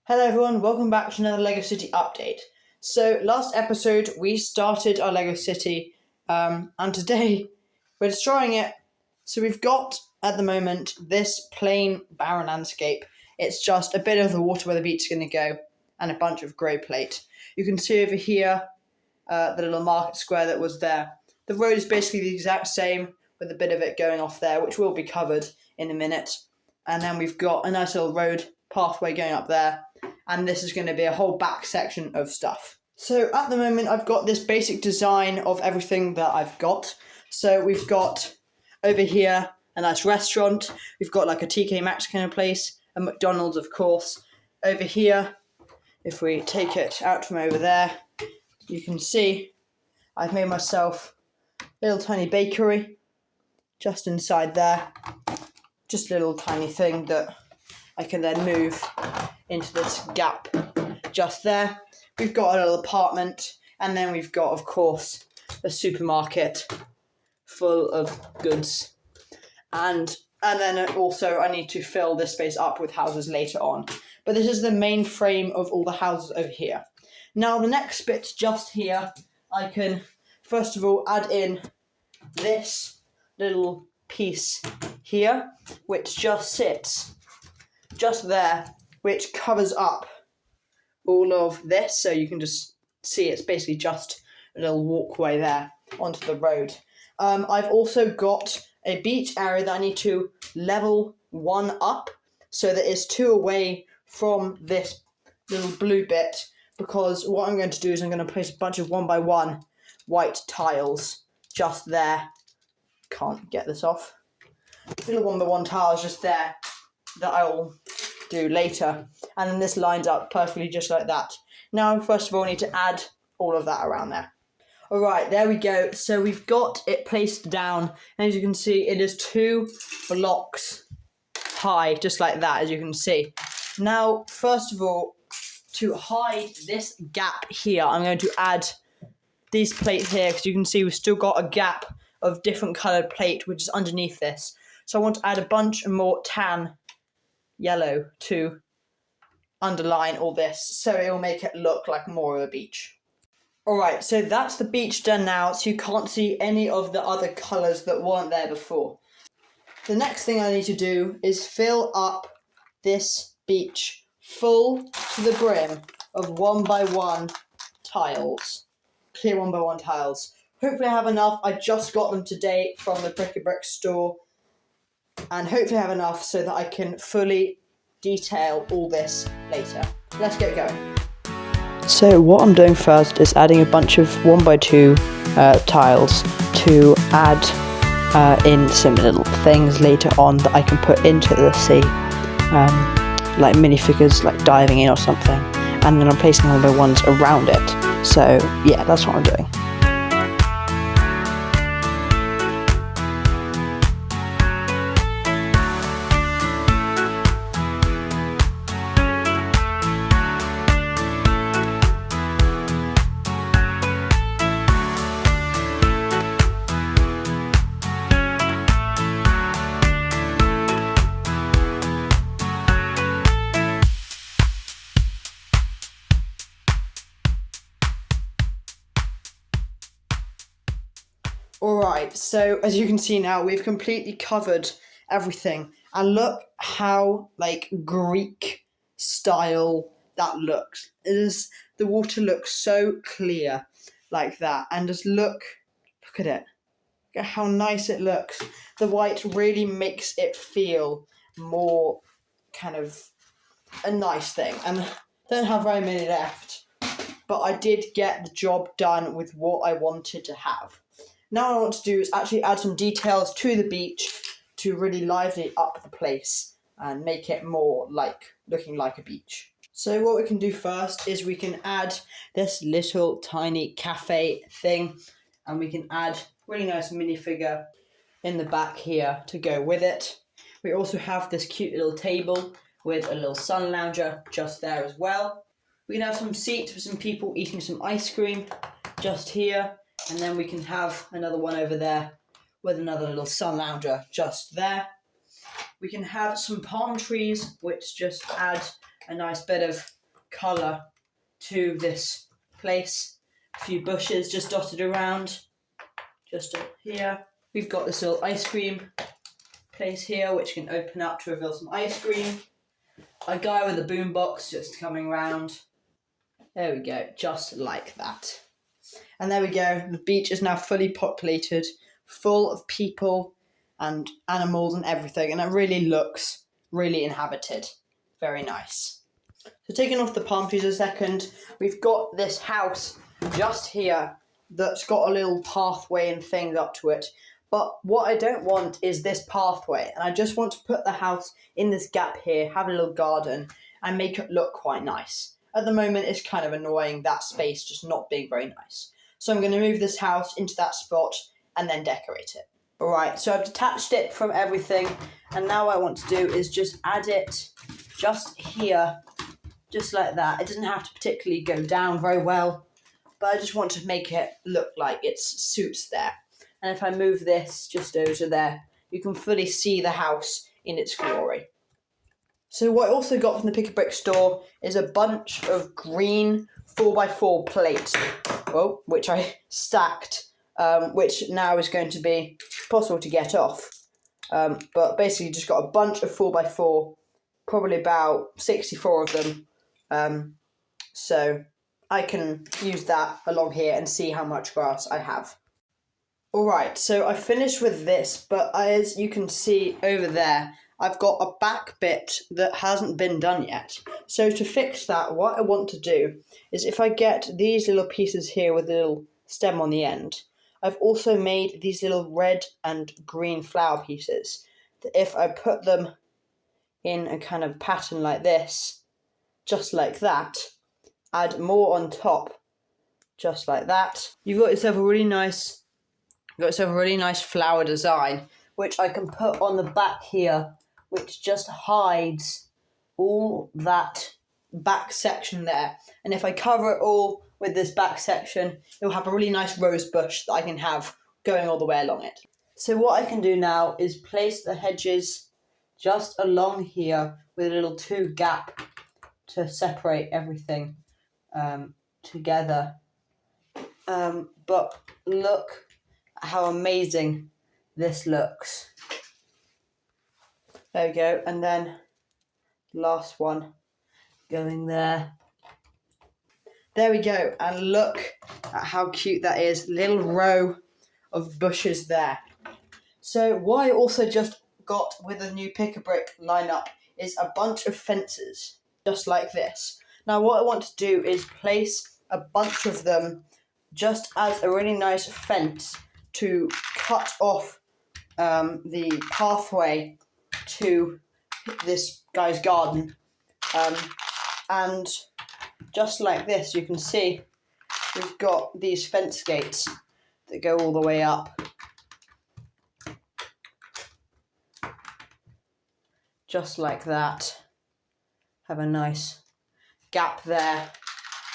Hello everyone, welcome back to another LEGO City update. So last episode we started our LEGO City and today we're destroying it. So we've got at the moment this plain barren landscape. It's just a bit of the water where the beach is going to go and a bunch of grey plate. You can see over here the little market square that was there. The road is basically the exact same with a bit of it going off there, which will be covered in a minute. And then we've got a nice little road pathway going up there. And this is going to be a whole back section of stuff. So at the moment, I've got this basic design of everything that I've got. So we've got over here a nice restaurant. We've got like a TK Maxx kind of place, a McDonald's, of course. Over here, if we take it out from over there, you can see I've made myself a little tiny bakery just inside there. Just a little tiny thing that I can then move into this gap just there. We've got a little apartment, and then we've got, of course, a supermarket full of goods. And then also I need to fill this space up with houses later on. But this is the main frame of all the houses over here. Now the next bit just here, I can first of all add in this little piece here, which just sits just there, which covers up all of this, so you can just see it's basically just a little walkway there onto the road. I've also got a beach area that I need to level one up so that it's two away from this little blue bit, because what I'm going to do is I'm going to place a bunch of 1x1 white tiles just there. Can't get this off. Little 1x1 tiles just there that I'll do later, and then this lines up perfectly just like that. Now first of all I need to add all of that around there. Alright, there we go. So we've got it placed down, and as you can see it is 2 blocks high, just like that, as you can see. Now first of all, to hide this gap here, I'm going to add these plates here, because you can see we've still got a gap of different coloured plate which is underneath this. So I want to add a bunch more tan yellow to underline all this, so it will make it look like more of a beach. Alright, so that's the beach done now, so you can't see any of the other colours that weren't there before. The next thing I need to do is fill up this beach full to the brim of 1x1 tiles. Clear 1x1 tiles. Hopefully I have enough. I just got them today from the Brick-a-Brick store. And hopefully I have enough so that I can fully detail all this later. Let's get going. So what I'm doing first is adding a bunch of 1x2 tiles to add in some little things later on that I can put into the sea, like minifigures, like diving in or something, and then I'm placing 1x1s around it. So yeah, that's what I'm doing. Alright, so as you can see now, we've completely covered everything. And look how, like, Greek style that looks. The water looks so clear like that. And just look at it. Look at how nice it looks. The white really makes it feel more kind of a nice thing. And I don't have very many left, but I did get the job done with what I wanted to have. Now what I want to do is actually add some details to the beach to really lively up the place and make it more like looking like a beach. So what we can do first is we can add this little tiny cafe thing, and we can add a really nice minifigure in the back here to go with it. We also have this cute little table with a little sun lounger just there as well. We can have some seats for some people eating some ice cream just here. And then we can have another one over there with another little sun lounger just there. We can have some palm trees, which just add a nice bit of colour to this place. A few bushes just dotted around, just up here. We've got this little ice cream place here, which can open up to reveal some ice cream. A guy with a boombox just coming round. There we go, just like that. And there we go, the beach is now fully populated, full of people and animals and everything, and it really looks really inhabited. Very nice. So taking off the palm trees a second, we've got this house just here that's got a little pathway and things up to it. But what I don't want is this pathway, and I just want to put the house in this gap here, have a little garden, and make it look quite nice. At the moment, it's kind of annoying, that space just not being very nice. So I'm going to move this house into that spot and then decorate it. Alright, so I've detached it from everything, and now what I want to do is just add it just here, just like that. It doesn't have to particularly go down very well, but I just want to make it look like it suits there. And if I move this just over there, you can fully see the house in its glory. So what I also got from the Pick a Brick store is a bunch of green 4x4 plates, which I stacked, which now is going to be possible to get off. But basically just got a bunch of 4x4, probably about 64 of them. So I can use that along here and see how much grass I have. Alright, so I finished with this, but as you can see over there, I've got a back bit that hasn't been done yet. So to fix that, what I want to do is if I get these little pieces here with a little stem on the end, I've also made these little red and green flower pieces. That if I put them in a kind of pattern like this, just like that, add more on top, just like that, you've got yourself a really nice flower design, which I can put on the back here, which just hides all that back section there. And if I cover it all with this back section, it'll have a really nice rose bush that I can have going all the way along it. So what I can do now is place the hedges just along here with a little 2 gap to separate everything together. But look at how amazing this looks. There we go, and then last one going there. There we go, and look at how cute that is. Little row of bushes there. So what I also just got with a new Pick a Brick lineup is a bunch of fences, just like this. Now what I want to do is place a bunch of them just as a really nice fence to cut off the pathway to this guy's garden. And just like this, you can see we've got these fence gates that go all the way up. Just like that. Have a nice gap there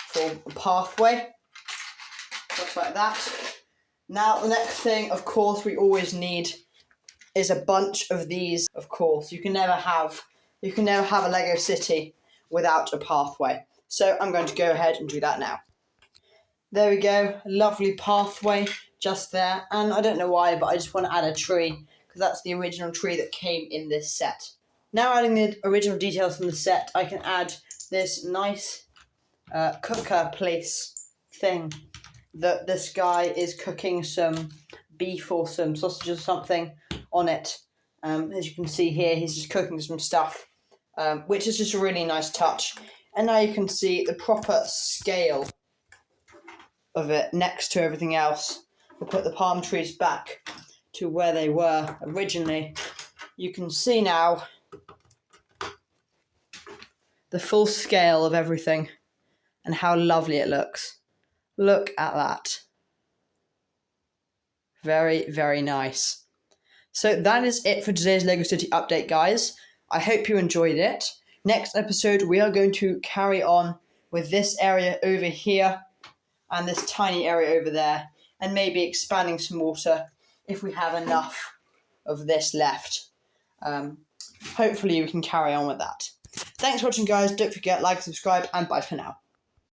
for a pathway. Just like that. Now the next thing, of course, we always need is a bunch of these. Of course, you can never have a Lego city without a pathway. So I'm going to go ahead and do that now. There we go, lovely pathway just there. And I don't know why, but I just want to add a tree because that's the original tree that came in this set. Now adding the original details from the set, I can add this nice cooker place thing that this guy is cooking some beef or some sausages or something on it. As you can see here, he's just cooking some stuff, which is just a really nice touch. And now you can see the proper scale of it next to everything else. We'll put the palm trees back to where they were originally. You can see now the full scale of everything and how lovely it looks. Look at that. Very, very nice. So that is it for today's LEGO City update, guys. I hope you enjoyed it. Next episode, we are going to carry on with this area over here and this tiny area over there, and maybe expanding some water if we have enough of this left. Hopefully we can carry on with that. Thanks for watching, guys. Don't forget, like, subscribe, and bye for now.